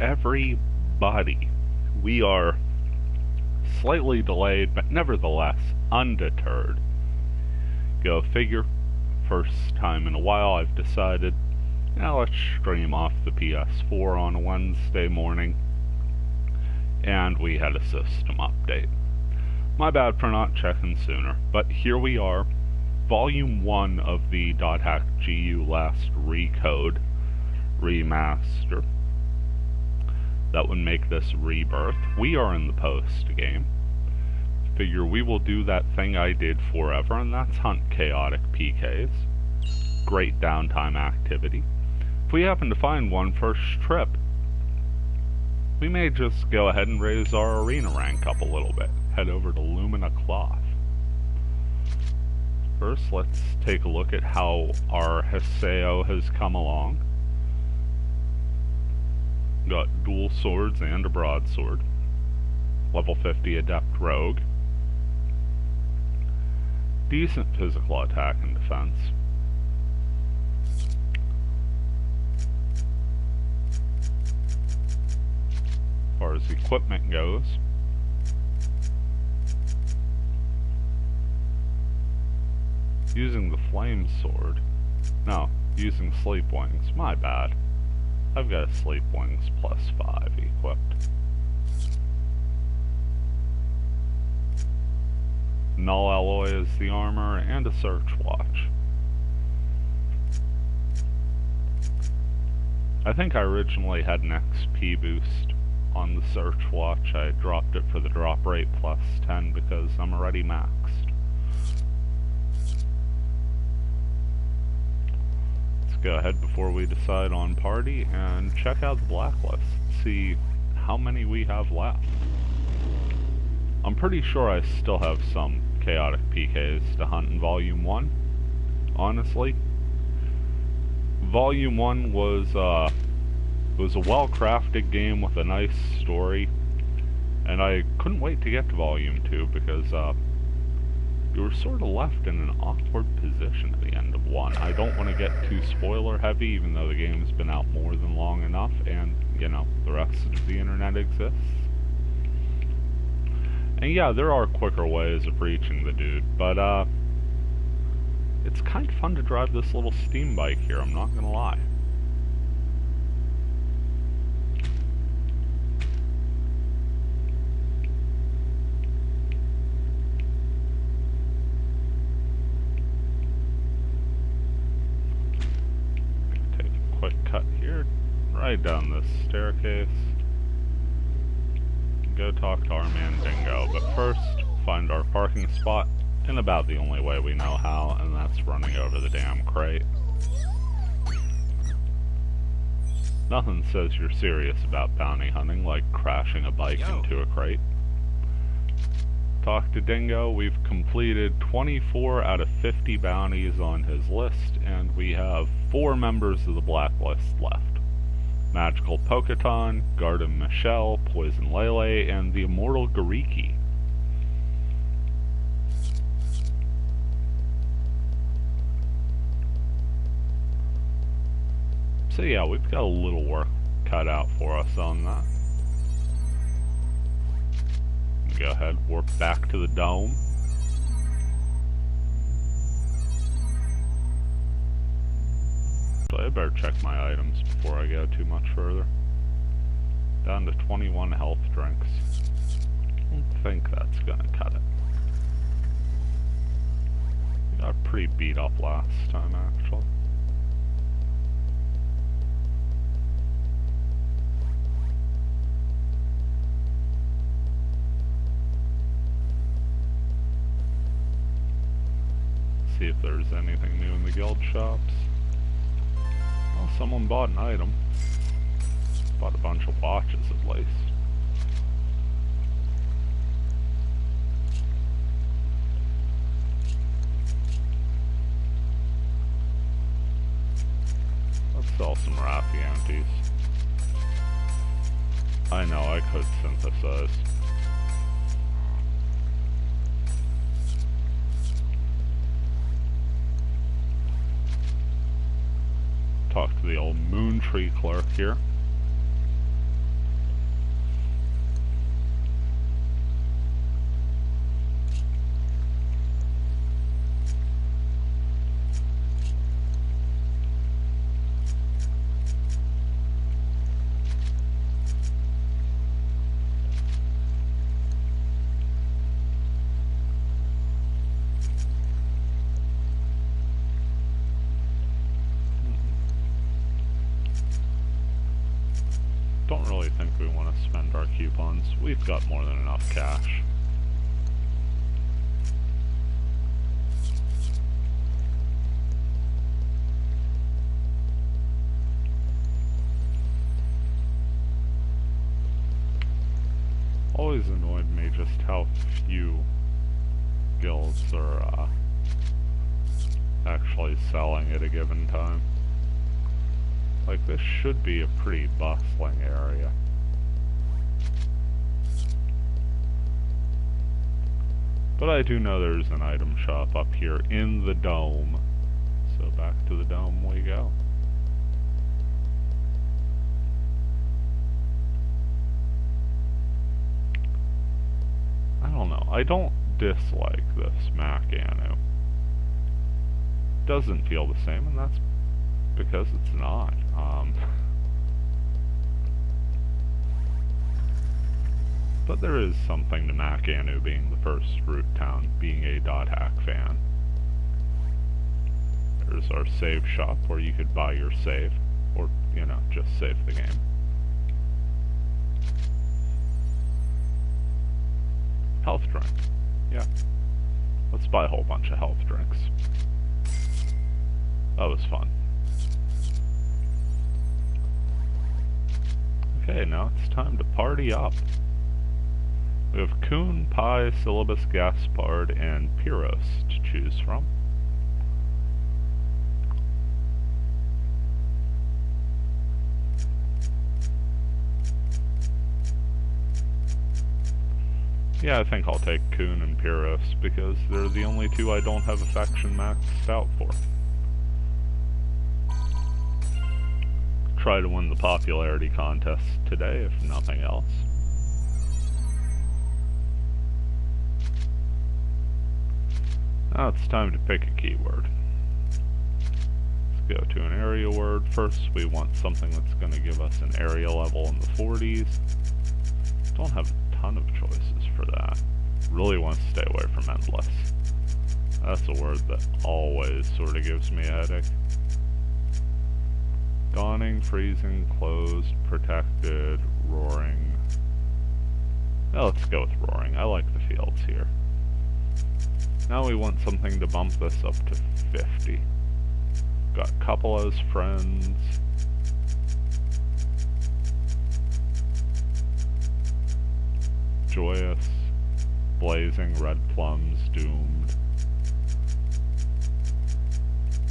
everybody. We are slightly delayed, but nevertheless undeterred. Go figure. First time in a while I've decided, now let's stream off the PS4 on a Wednesday morning. And we had a system update. My bad for not checking sooner, but here we are. Volume 1 of the .hack GU last recode remaster. That would make this Rebirth. We are in the post game. Figure we will do that thing I did forever, and that's hunt chaotic PKs. Great downtime activity. If we happen to find one first trip, we may just go ahead and raise our arena rank up a little bit. Head over to Lumina Cloth. First, let's take a look at how our Haseo has come along. Got dual swords and a broadsword. Level 50 Adept Rogue. Decent physical attack and defense. As far as equipment goes, using the flame sword. No, using sleep wings. My bad. I've got a sleep wings +5 equipped. Null alloy is the armor, and a search watch. I think I originally had an XP boost on the search watch. I dropped it for the drop rate +10 because I'm already maxed. Go ahead before we decide on party and check out the blacklist, see how many we have left. I'm pretty sure I still have some chaotic PKs to hunt in Volume 1, honestly. Volume 1 was a well-crafted game with a nice story, and I couldn't wait to get to Volume 2 because you were sort of left in an awkward position at the end of 1. I don't want to get too spoiler heavy, even though the game's been out more than long enough, and, you know, the rest of the internet exists. And yeah, there are quicker ways of reaching the dude, but, it's kind of fun to drive this little steam bike here, I'm not gonna lie. Cut here, right down this staircase. Go talk to our man Dingo, but first, find our parking spot in about the only way we know how, and that's running over the damn crate. Nothing says you're serious about bounty hunting like crashing a bike into a crate. Talk to Dingo, we've completed 24 out of 50 bounties on his list, and we have 4 members of the blacklist left. Magical Poketon, Garden Michelle, Poison Lele, and the Immortal Gariki. So yeah, we've got a little work cut out for us on that. Go ahead, warp back to the dome. So I better check my items before I go too much further. Down to 21 health drinks. I don't think that's gonna cut it. We got pretty beat up last time, actually. See if there's anything new in the guild shops. Well, someone bought an item. Bought a bunch of watches at least. Let's sell some Raffiantes. I know, I could synthesize. Talk to the old Moon Tree clerk here. don't really think we want to spend our coupons. We've got more than enough cash. Always annoyed me just how few guilds are actually selling at a given time. Like, this should be a pretty bustling area. But I do know there's an item shop up here in the dome. So back to the dome we go. I don't know. I don't dislike this Macanu. Doesn't feel the same, and that's because it's not. But there is something to Macanu being the first root town, being a .hack fan. There's our save shop where you could buy your save, or, you know, just save the game. Health drink. Yeah. Let's buy a whole bunch of health drinks. That was fun. Okay, now it's time to party up. We have Coon, Pi, Syllabus, Gaspard, and Pyros to choose from. Yeah, I think I'll take Coon and Pyros because they're the only two I don't have affection maxed out for. Try to win the popularity contest today, if nothing else. Now it's time to pick a keyword. Let's go to an area word. First, we want something that's going to give us an area level in the 40s. Don't have a ton of choices for that. Really want to stay away from endless. That's a word that always sort of gives me a headache. Dawning, freezing, closed, protected, roaring. Now let's go with roaring. I like the fields here. Now we want something to bump this up to 50. Got a couple as friends. Joyous, blazing, red plums, doomed.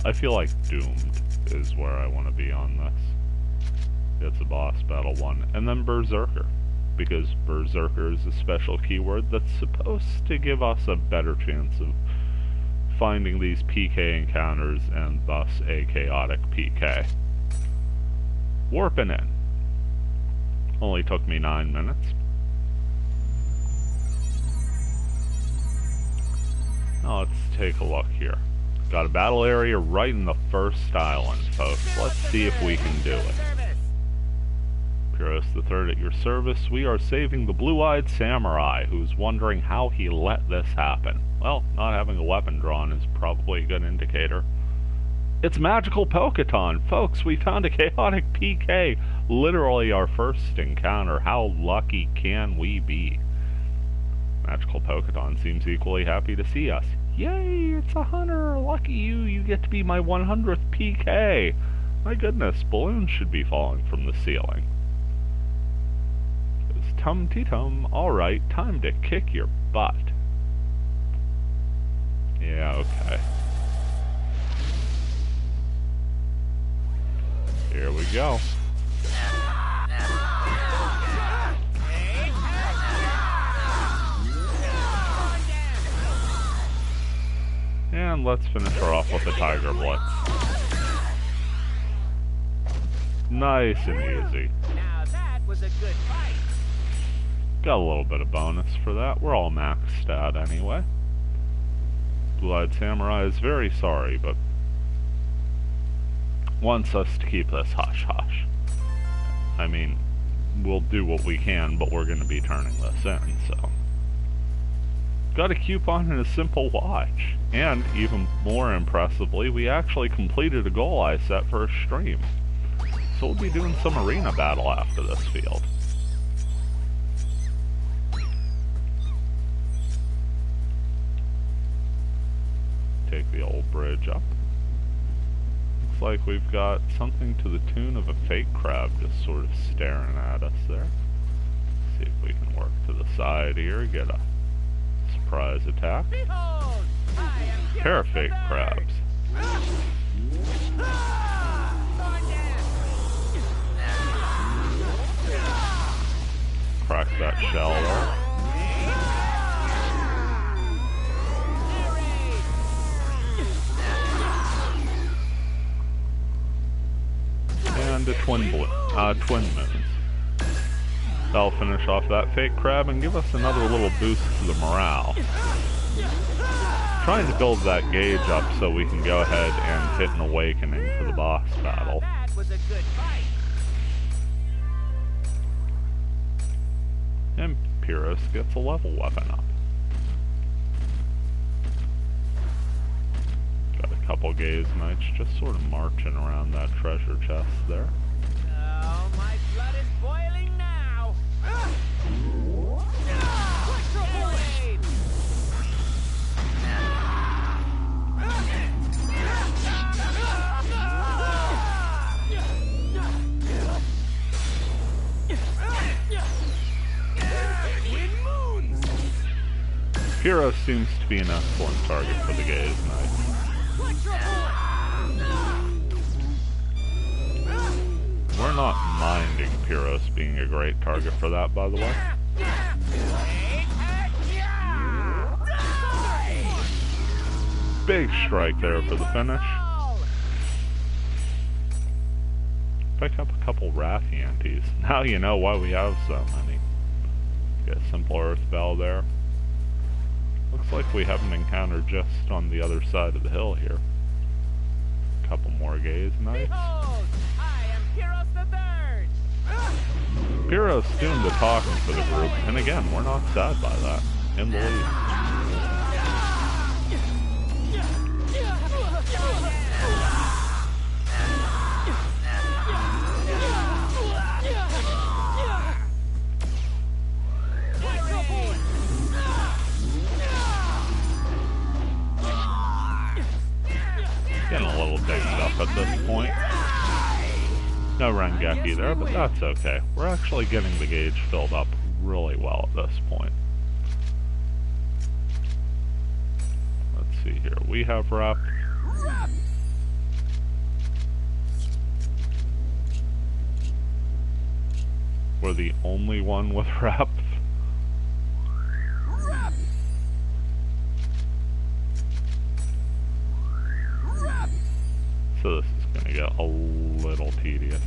I feel like doomed is where I want to be on this. It's a boss battle one. And then Berserker, because Berserker is a special keyword that's supposed to give us a better chance of finding these PK encounters and thus a chaotic PK. Warping in. Only took me 9 minutes. Now let's take a look here. Got a battle area right in the first island, folks. Let's see if we can do it. Pyros III at your service. We are saving the blue-eyed samurai who's wondering how he let this happen. Well, not having a weapon drawn is probably a good indicator. It's Magical Poketon! Folks, we found a chaotic PK! Literally our first encounter. How lucky can we be? Magical Poketon seems equally happy to see us. Yay, it's a hunter! Lucky you, you get to be my 100th PK! My goodness, balloons should be falling from the ceiling. It's tum-ti-tum, alright, time to kick your butt. Yeah, okay. Here we go. And let's finish her off with a Tiger Blitz. Nice and easy. Now that was a good fight. Got a little bit of bonus for that. We're all maxed out anyway. Blue-Eyed Samurai is very sorry, but wants us to keep this hush-hush. I mean, we'll do what we can, but we're going to be turning this in, so. Got a coupon and a simple watch. And, even more impressively, we actually completed a goal I set for a stream. So we'll be doing some arena battle after this field. Take the old bridge up. Looks like we've got something to the tune of a fake crab just sort of staring at us there. See if we can work to the side here, get a surprise attack. Behold, I am Pair of fake crabs. Crack that shell there. And a twin moons. That'll finish off that fake crab and give us another little boost to the morale. Trying to build that gauge up so we can go ahead and hit an awakening for the boss battle. That was a good fight. And Pyros gets a level weapon up. Got a couple gaze knights just sort of marching around that treasure chest there. Oh, my blood is boiling now. Pyros seems to be an excellent target for the gaze knights. We're not minding Pyros being a great target for that, by the way. Big strike there for the finish. Pick up a couple Wrath Yanties. Now you know why we have so many. Get a simple Earth Bell there. Looks like we have an encounter just on the other side of the hill here. Couple more gaze knights. Behold, I am Pyros the Third. Pyros doing the talking for the group, and again, we're not sad by that. In the lead. Getting a little dinged up at this point. No Rengeki there, but that's okay. We're actually getting the gauge filled up really well at this point. Let's see here. We have rep. We're the only one with rep. So this is going to get a little tedious.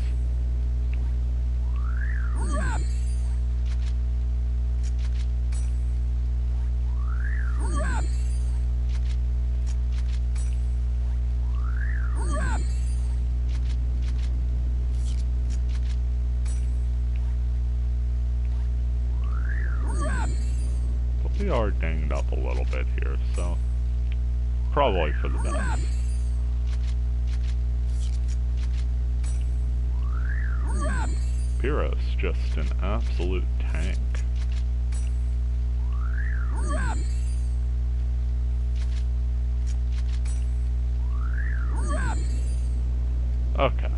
But we are dinged up a little bit here, so probably for the best. Pyros, just an absolute tank. Okay.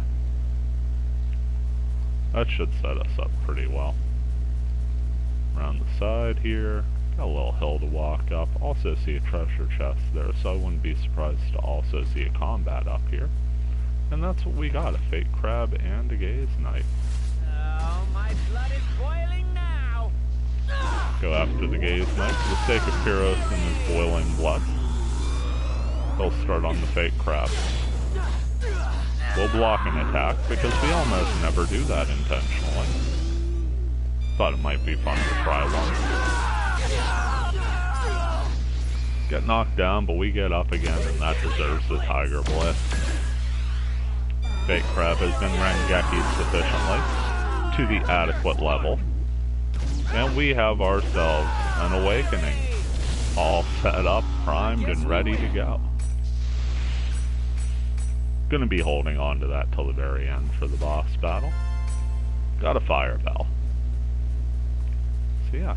That should set us up pretty well. Around the side here, got a little hill to walk up. Also see a treasure chest there, so I wouldn't be surprised to also see a combat up here. And that's what we got, a fake crab and a gaze knight. Oh, my blood is boiling now. Go after the gaze knight for the sake of Pyros and his boiling blood. He'll start on the fake crab. We'll block an attack because we almost never do that intentionally. Thought it might be fun to try one. Get knocked down, but we get up again, and that deserves the Tiger Blitz. Fake crab has been Rengeki'd sufficiently to the adequate level. And we have ourselves an awakening. All set up, primed, and ready to go. Gonna be holding on to that till the very end for the boss battle. Got a fire bell. So yeah,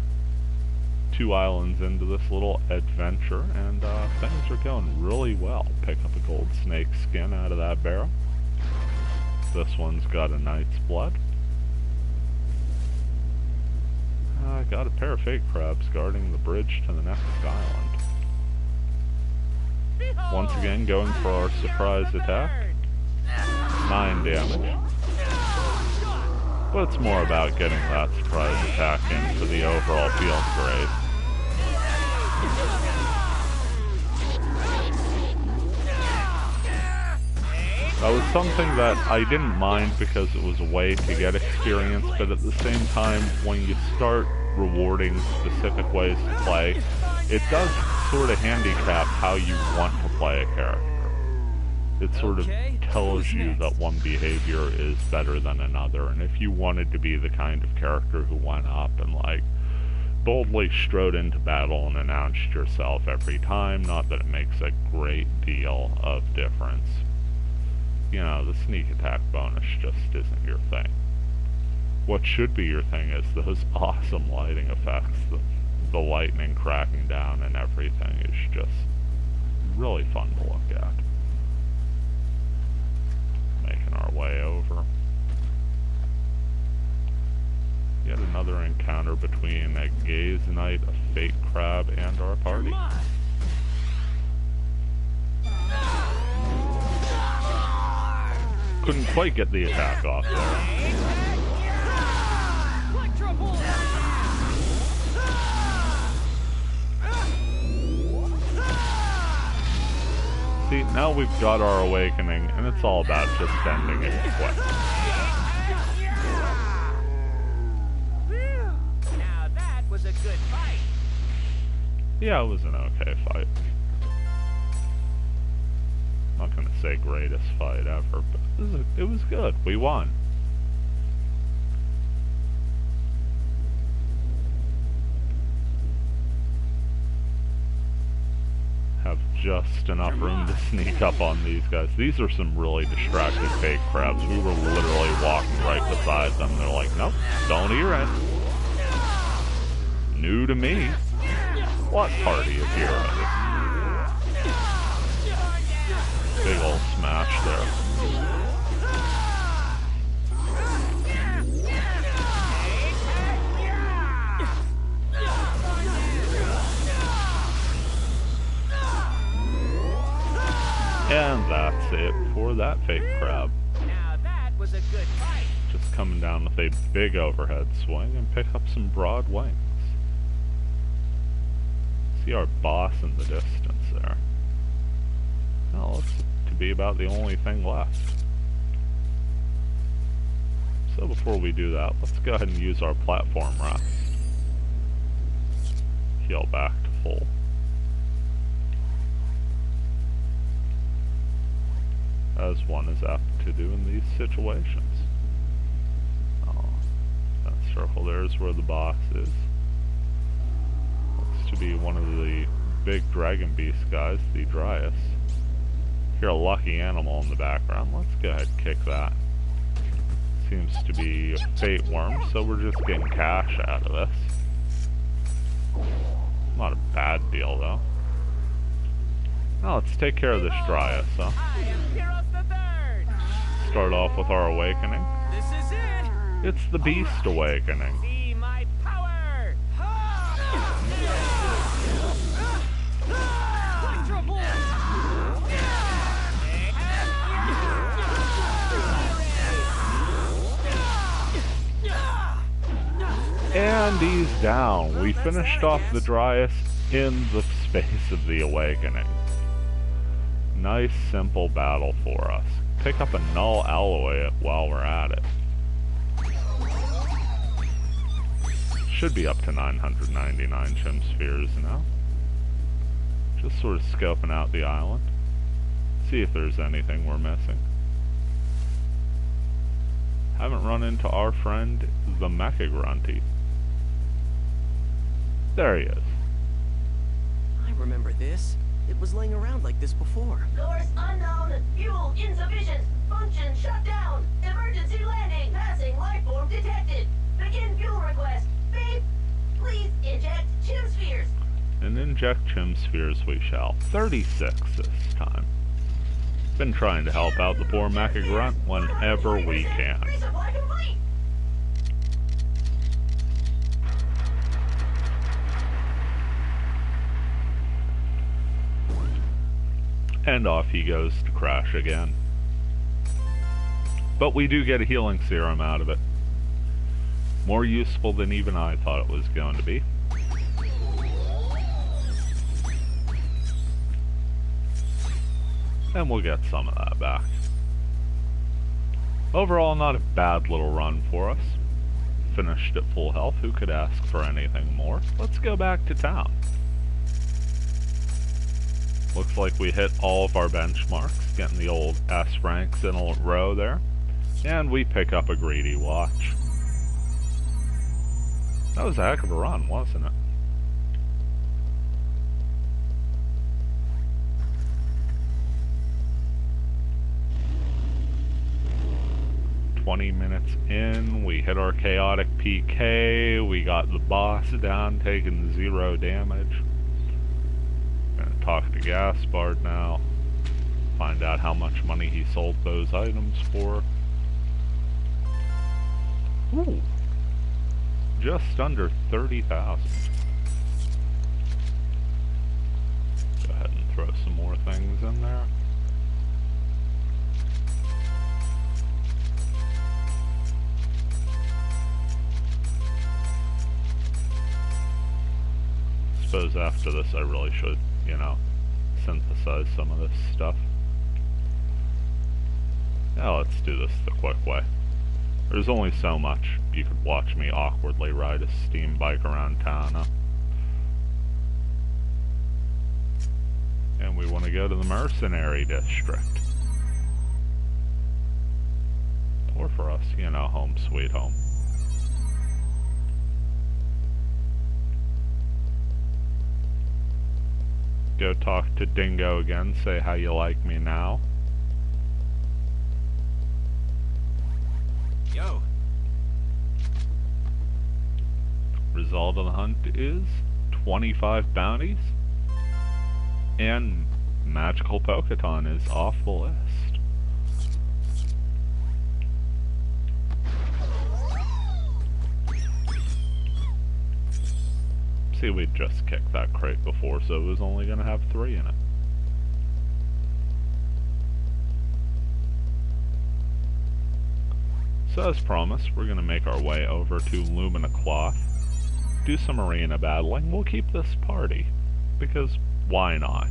2 islands into this little adventure, and things are going really well. Pick up a gold snake skin out of that barrel. This one's got a knight's blood. I got a pair of fake crabs guarding the bridge to the next island. Once again, going for our surprise attack. 9 damage. But it's more about getting that surprise attack in for the overall field grade. That was something that I didn't mind because it was a way to get experience, but at the same time, when you start rewarding specific ways to play, it does sort of handicap how you want to play a character. It sort of tells you that one behavior is better than another, and if you wanted to be the kind of character who went up and like boldly strode into battle and announced yourself every time, not that it makes a great deal of difference. You know, the sneak attack bonus just isn't your thing. What should be your thing is those awesome lighting effects, the lightning cracking down and everything is just really fun to look at. Making our way over. Yet another encounter between a gaze knight, a fake crab, and our party. Couldn't quite get the attack off there. See, now we've got our awakening, and it's all about just ending it quick. Now that was a good fight. Yeah, it was an okay fight. I'm not gonna say greatest fight ever, but it was good. We won. Have just enough room to sneak up on these guys. These are some really distracted fake crabs. We were literally walking right beside them. They're like, nope, don't hear it. New to me. What party of heroes? Big ol' smash there. And that's it for that fake crab. Now that was a good fight. Just coming down with a big overhead swing and pick up some broad wings. See our boss in the distance there. Now looks to be about the only thing left. So before we do that, let's go ahead and use our platform rest. Heal back to full. As one is apt to do in these situations. Oh, that circle there is where the boss is. Looks to be one of the big dragon beast guys, the Dryas. Hear a lucky animal in the background. Let's go ahead and kick that. Seems to be a fate worm, so we're just getting cash out of this. Not a bad deal, though. Now let's take care of this Dryas, huh? Start off with our awakening. This is it. It's the Beast Awakening. See my power. And he's down. We finished off the Dryas in the space of the awakening. Nice, simple battle for us. Pick up a null alloy while we're at it. Should be up to 999 gem spheres now. Just sort of scoping out the island. See if there's anything we're missing. Haven't run into our friend, the Mecha Grunty. There he is. I remember this. It was laying around like this before. Source unknown. Fuel insufficient. Function shut down. Emergency landing. Passing lifeform detected. Begin fuel request. Beep. Please inject chim spheres. And inject chim spheres we shall. 36 this time. Been trying to help out the poor mecha grunt whenever we can. Resupply complete. And off he goes to crash again. But we do get a healing serum out of it. More useful than even I thought it was going to be. And we'll get some of that back. Overall, not a bad little run for us. Finished at full health. Who could ask for anything more? Let's go back to town. Looks like we hit all of our benchmarks, getting the old S ranks in a row there. And we pick up a greedy watch. That was a heck of a run, wasn't it? Minutes in, we hit our chaotic PK, we got the boss down, taking 0 damage. Gonna talk to Gaspard now, find out how much money he sold those items for. Ooh, just under 30,000. Go ahead and throw some more things in there. Suppose after this I really should, you know, synthesize some of this stuff. Now let's do this the quick way. There's only so much you could watch me awkwardly ride a steam bike around town, huh? And we want to go to the mercenary district. Or for us, you know, home sweet home. Go talk to Dingo again, say how you like me now. Yo. Result of the hunt is 25 bounties. And Magical Poketon is off the list. See, we just kicked that crate before, so it was only going to have 3 in it. So as promised, we're going to make our way over to Lumina Cloth, do some arena battling. We'll keep this party, because why not?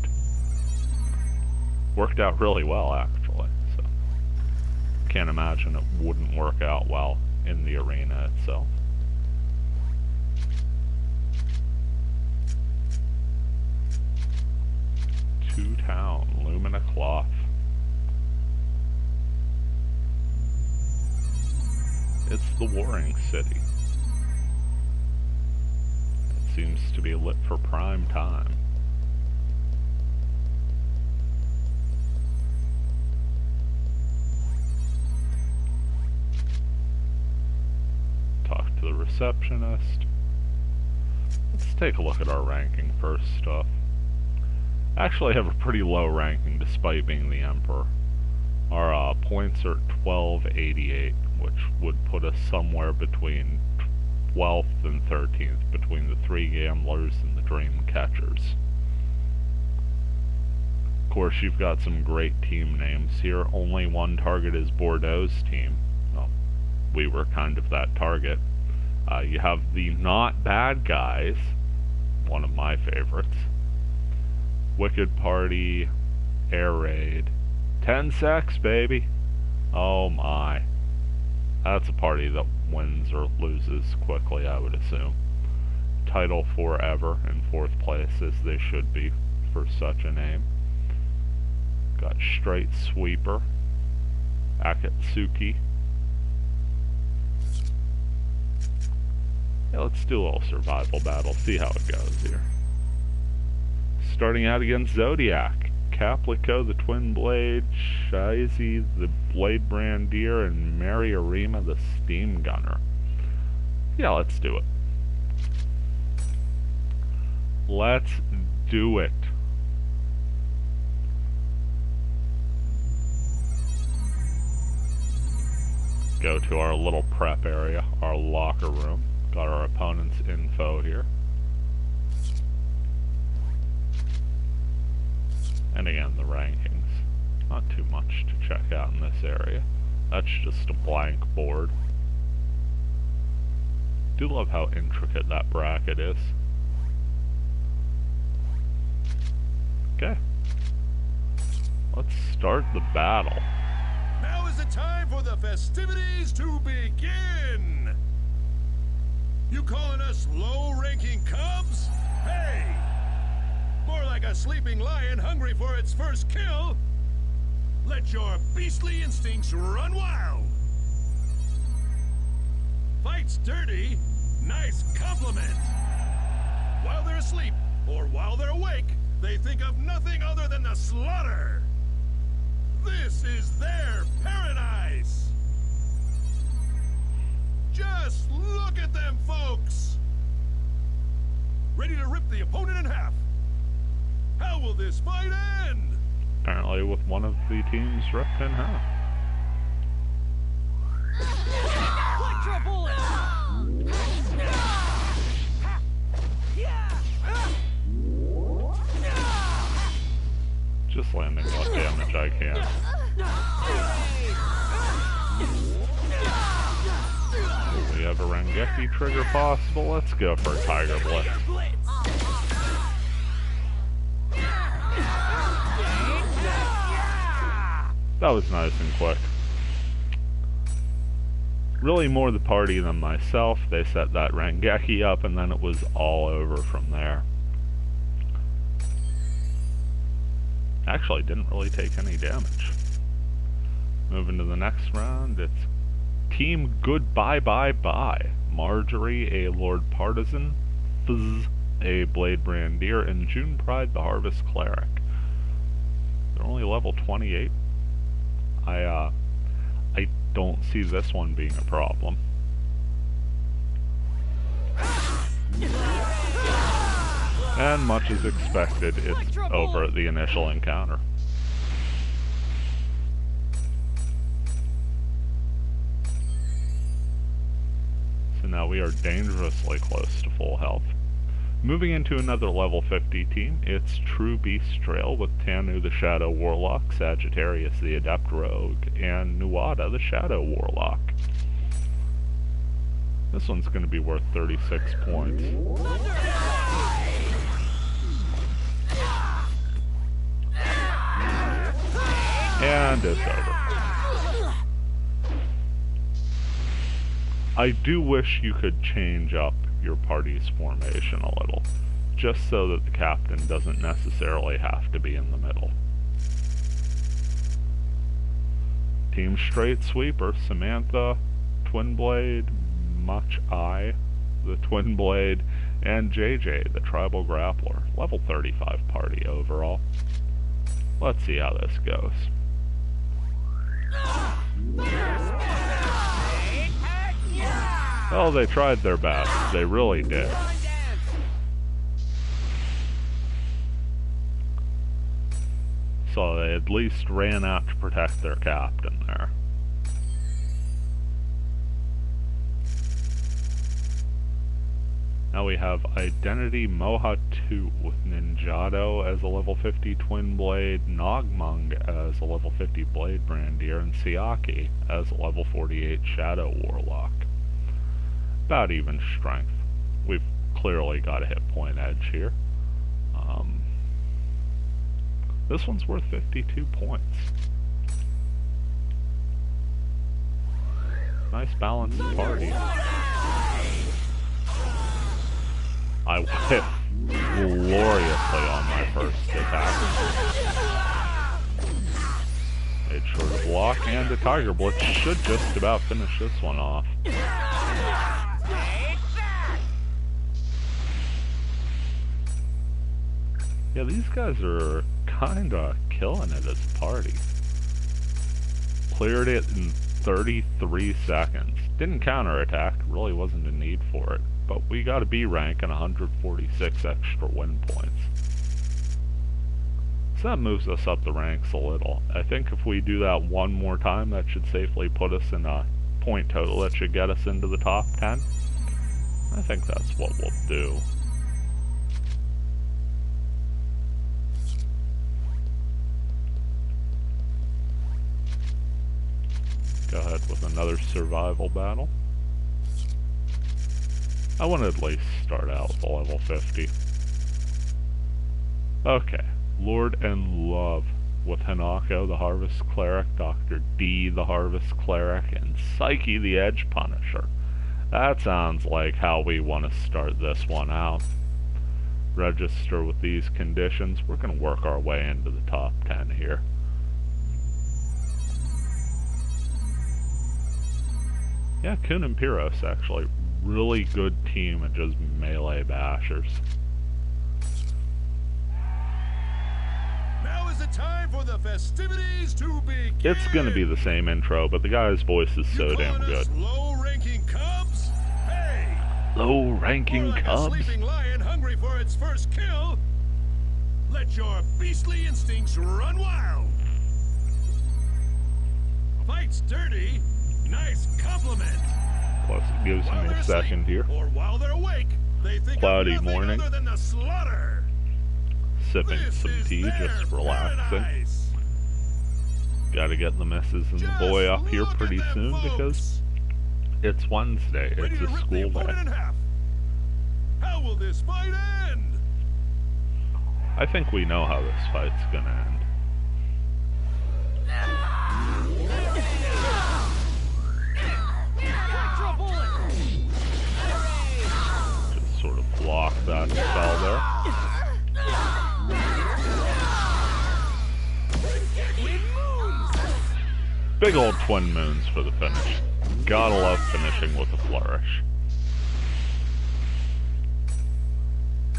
Worked out really well, actually, so can't imagine it wouldn't work out well in the arena itself. To town, Lumina Cloth. It's the Warring City. It seems to be lit for prime time. Talk to the receptionist. Let's take a look at our ranking first off. Actually have a pretty low ranking despite being the Emperor. Our points are 1288, which would put us somewhere between 12th and 13th between the 3 Gamblers and the Dream Catchers. Of course, you've got some great team names here. Only one target is Bordeaux's team. Well, we were kind of that target. You have the Not Bad Guys, one of my favorites. Wicked Party, Air Raid, 10 Sex, baby. Oh my. That's a party that wins or loses quickly, I would assume. Title forever in 4th place, as they should be for such a name. Got Straight Sweeper, Akatsuki. Yeah, let's do a little survival battle, see how it goes here. Starting out against Zodiac, Caplico the Twin Blade, Shizy the Blade Brandier, and Mary Arima the Steam Gunner. Yeah, let's do it. Let's do it. Go to our little prep area, our locker room. Got our opponent's info here. And again, the rankings. Not too much to check out in this area. That's just a blank board. Do love how intricate that bracket is. Okay. Let's start the battle. Now is the time for the festivities to begin! You calling us low-ranking cubs? Hey! More like a sleeping lion hungry for its first kill! Let your beastly instincts run wild! Fight's dirty? Nice compliment! While they're asleep, or while they're awake, they think of nothing other than the slaughter! This is their paradise! Just look at them, folks! Ready to rip the opponent in half! How will this fight end? Apparently with one of the teams ripped in half. Electro bullet! Just landing what damage I can. Do we have a Rengeki trigger possible? Let's go for a Tiger Blitz. That was nice and quick. Really more the party than myself. They set that Rengeki up and then it was all over from there. Actually, didn't really take any damage. Moving to the next round, it's Team Goodbye Bye Bye. Marjorie, a Lord Partisan, Fizz, a Blade Brandier, and June Pride, the Harvest Cleric. They're only level 28. I don't see this one being a problem. And much as expected, it's over at the initial encounter. So now we are dangerously close to full health. Moving into another level 50 team, it's True Beast Trail with Tanu the Shadow Warlock, Sagittarius the Adept Rogue, and Nuada the Shadow Warlock. This one's going to be worth 36 points. And it's over. I do wish you could change up your party's formation a little, just so that the captain doesn't necessarily have to be in the middle. Team Straight Sweeper, Samantha, Twin Blade, Much Eye, the Twin Blade, and JJ, the Tribal Grappler. Level 35 party overall. Let's see how this goes. Well, they tried their best. They really did. So they at least ran out to protect their captain there. Now we have Identity Moha 2 with Ninjato as a level 50 Twin Blade, Nogmung as a level 50 Blade Brandier, and Siaki as a level 48 Shadow Warlock. About even strength. We've clearly got a hit point edge here. This one's worth 52 points. Nice balanced party. I whiffed gloriously on my first attack. Made sure to block, and a Tiger Blitz should just about finish this one off. Yeah, these guys are kinda killing it as a party. Cleared it in 33 seconds. Didn't counterattack, really wasn't a need for it. But we got a B rank and 146 extra win points. So that moves us up the ranks a little. I think if we do that one more time, that should safely put us in a point total that should get us into the top 10. I think that's what we'll do. Go ahead with another survival battle. I want to at least start out with a level 50. Okay. Lord and Love with Hanako, the Harvest Cleric, Dr. D, the Harvest Cleric, and Psyche, the Edge Punisher. That sounds like how we want to start this one out. Register with these conditions. We're going to work our way into the top 10 here. Yeah, Kun and Pyros actually. Really good team at just melee bashers. Now is the time for the festivities to begin. It's gonna be the same intro, but the guy's voice is so damn good. Low-ranking cubs? Hey! Low-ranking More like cubs? a sleeping lion hungry for its first kill. Let your beastly instincts run wild. Fight's dirty. Nice compliment. Plus it gives me a second here. Or while they're awake, they think Cloudy of nothing morning. other than the slaughter. Sipping This some is tea, their just relaxing. paradise. Gotta get the missus and the boy up here Just pretty look at them, soon because folks. it's Wednesday. Ready It's to a rip the school opponent day. in half. How will this fight end? I think we know how this fight's gonna end. Just sort of block that spell there. Big old twin moons for the finish. Gotta love finishing with a flourish.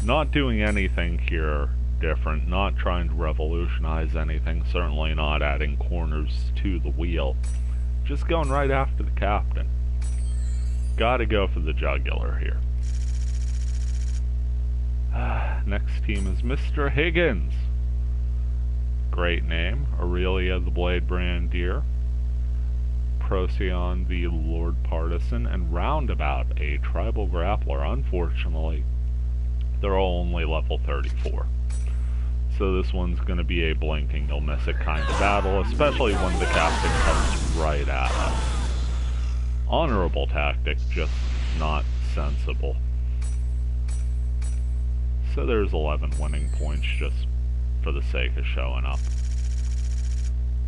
Not doing anything here different, not trying to revolutionize anything, certainly not adding corners to the wheel. Just going right after the captain. Gotta go for the jugular here. Next team is Mr. Higgins. Great name. Aurelia the Blade Brandier. Procyon the Lord Partisan. And Roundabout, a tribal grappler. Unfortunately, they're all only level 34. So this one's going to be a blinking you'll miss it kind of battle, especially when the captain comes right at us. Honorable tactic, just not sensible. So there's 11 winning points just for the sake of showing up.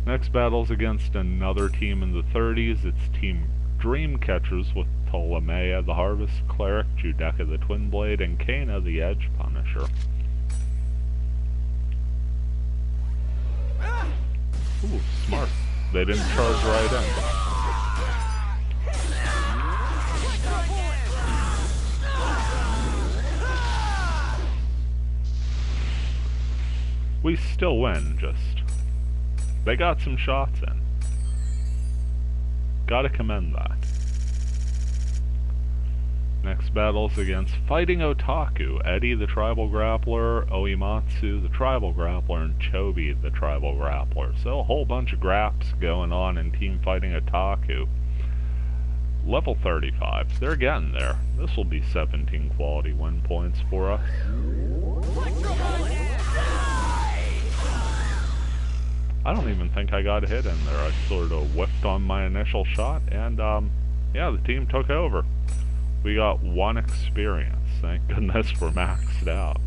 Next battle's against another team in the 30s. It's Team Dreamcatchers with Ptolemea the Harvest Cleric, Judecca the Twin Blade, and Kana the Edge Punisher. Ooh, smart. They didn't charge right in. We still win, just... They got some shots in. Gotta commend that. Next battle's against Fighting Otaku, Eddie the Tribal Grappler, Oimatsu the Tribal Grappler, and Chobi the Tribal Grappler. So a whole bunch of graps going on in Team Fighting Otaku. Level 35. They're getting there. This will be 17 quality win points for us. I don't even think I got a hit in there. I sort of whiffed on my initial shot, and yeah, the team took over. We got 1 experience. Thank goodness we're maxed out.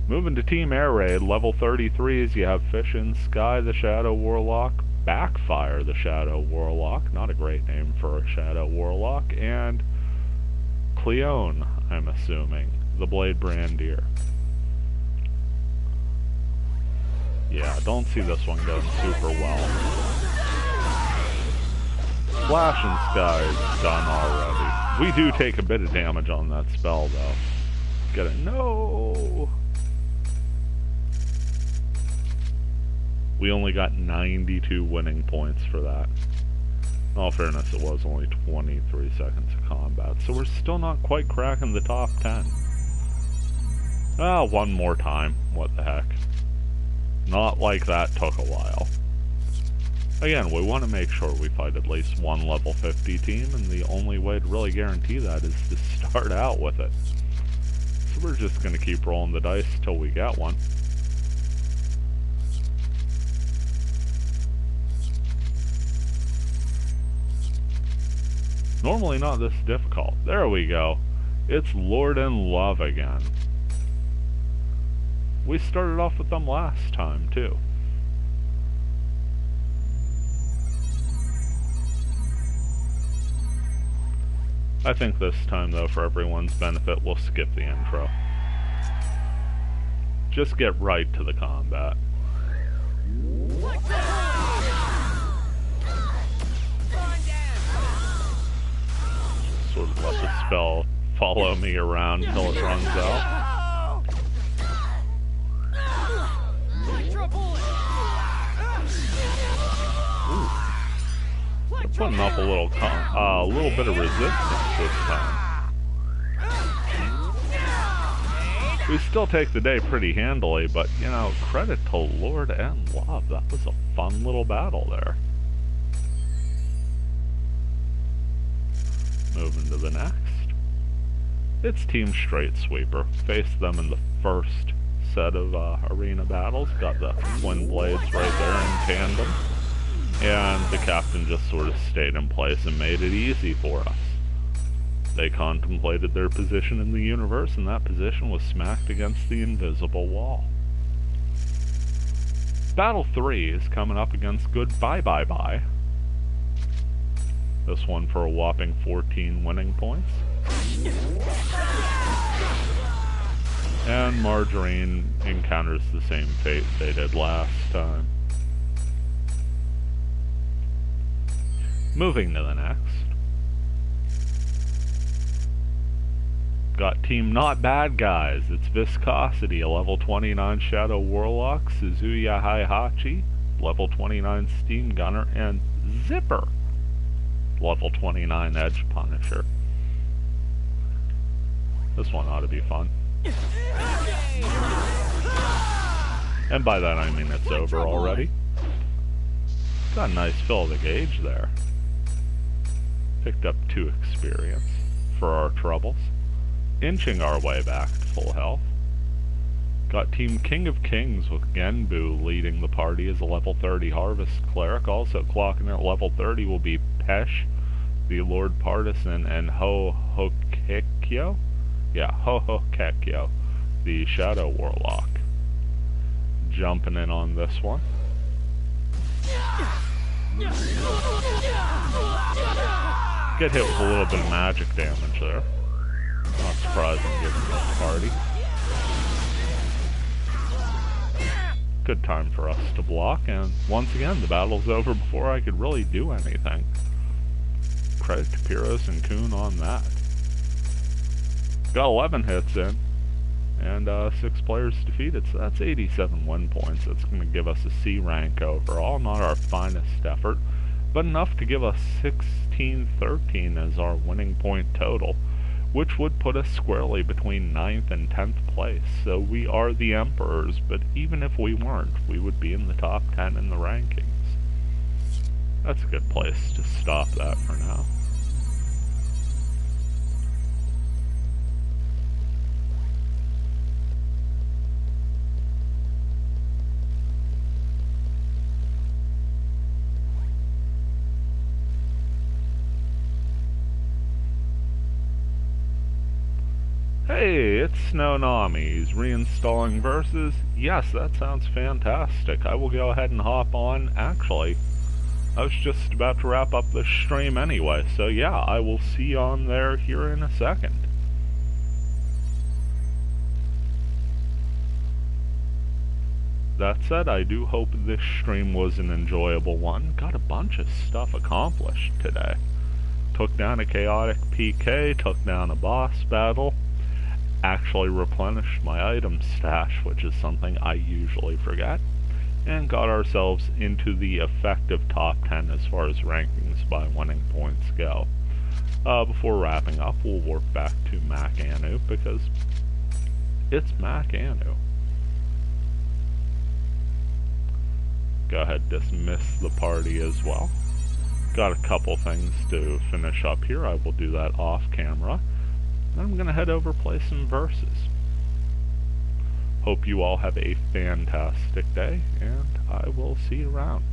Moving to Team Air Raid, level 33s, you have Fishin Sky the Shadow Warlock, Backfire the Shadow Warlock, not a great name for a Shadow Warlock, and Cleone, I'm assuming, the Blade Brandier. Yeah, don't see this one going super well. Flash and Sky is done already. We do take a bit of damage on that spell, though. Get it. No! We only got 92 winning points for that. In all fairness, it was only 23 seconds of combat, so we're still not quite cracking the top 10. Ah, one more time. What the heck. Not like that took a while. Again, we want to make sure we fight at least one level 50 team, and the only way to really guarantee that is to start out with it. So we're just going to keep rolling the dice till we get one. Normally not this difficult. There we go. It's Lord and Love again. We started off with them last time, too. I think this time, though, for everyone's benefit, we'll skip the intro. Just get right to the combat. Sort of let the spell follow me around until it runs out. Ooh. They're putting up a little bit of resistance this time. We still take the day pretty handily, but, you know, credit to Lord and Love. That was a fun little battle there. Moving to the next. It's Team Straight Sweeper. Faced them in the first set of arena battles. Got the twin blades right there in tandem. And the captain just sort of stayed in place and made it easy for us. They contemplated their position in the universe, and that position was smacked against the invisible wall. Battle 3 is coming up against Goodbye Bye Bye. This one for a whopping 14 winning points. And Margarine encounters the same fate they did last time. Moving to the next. Got Team Not Bad Guys. It's Viscosity, a level 29 Shadow Warlock, Suzuya Heihachi, level 29 Steam Gunner, and Zipper, level 29 Edge Punisher. This one ought to be fun. And by that I mean it's over already. Got a nice fill of the gauge there. Picked up 2 experience for our troubles. Inching our way back to full health. Got Team King of Kings with Genbu leading the party as a level 30 Harvest Cleric. Also clocking at level 30 will be Pesh, the Lord Partisan, and Ho-Ho-Kekyo? Yeah, Ho-Ho-Kekyo, the Shadow Warlock. Jumping in on this one. Get hit with a little bit of magic damage there. Not surprising given this party. Good time for us to block, and once again the battle's over before I could really do anything. Credit to Pyros and Kuhn on that. Got 11 hits in, and 6 players defeated, so that's 87 win points. That's going to give us a C rank overall. Not our finest effort, but enough to give us 16-13 as our winning point total, which would put us squarely between 9th and 10th place. So we are the Emperors, but even if we weren't, we would be in the top 10 in the rankings. That's a good place to stop that for now. Hey, it's Snownomi's reinstalling verses. Yes, that sounds fantastic. I will go ahead and hop on. Actually, I was just about to wrap up the stream anyway, so yeah, I will see you on there here in a second. That said, I do hope this stream was an enjoyable one. Got a bunch of stuff accomplished today. Took down a chaotic PK, took down a boss battle, actually replenished my item stash, which is something I usually forget, and got ourselves into the effective top 10 as far as rankings by winning points go. Before wrapping up, we'll warp back to Mac Anu, because it's Mac Anu. Go ahead, dismiss the party as well. Got a couple things to finish up here. I will do that off camera. Then I'm going to head over play some verses. Hope you all have a fantastic day, and I will see you around.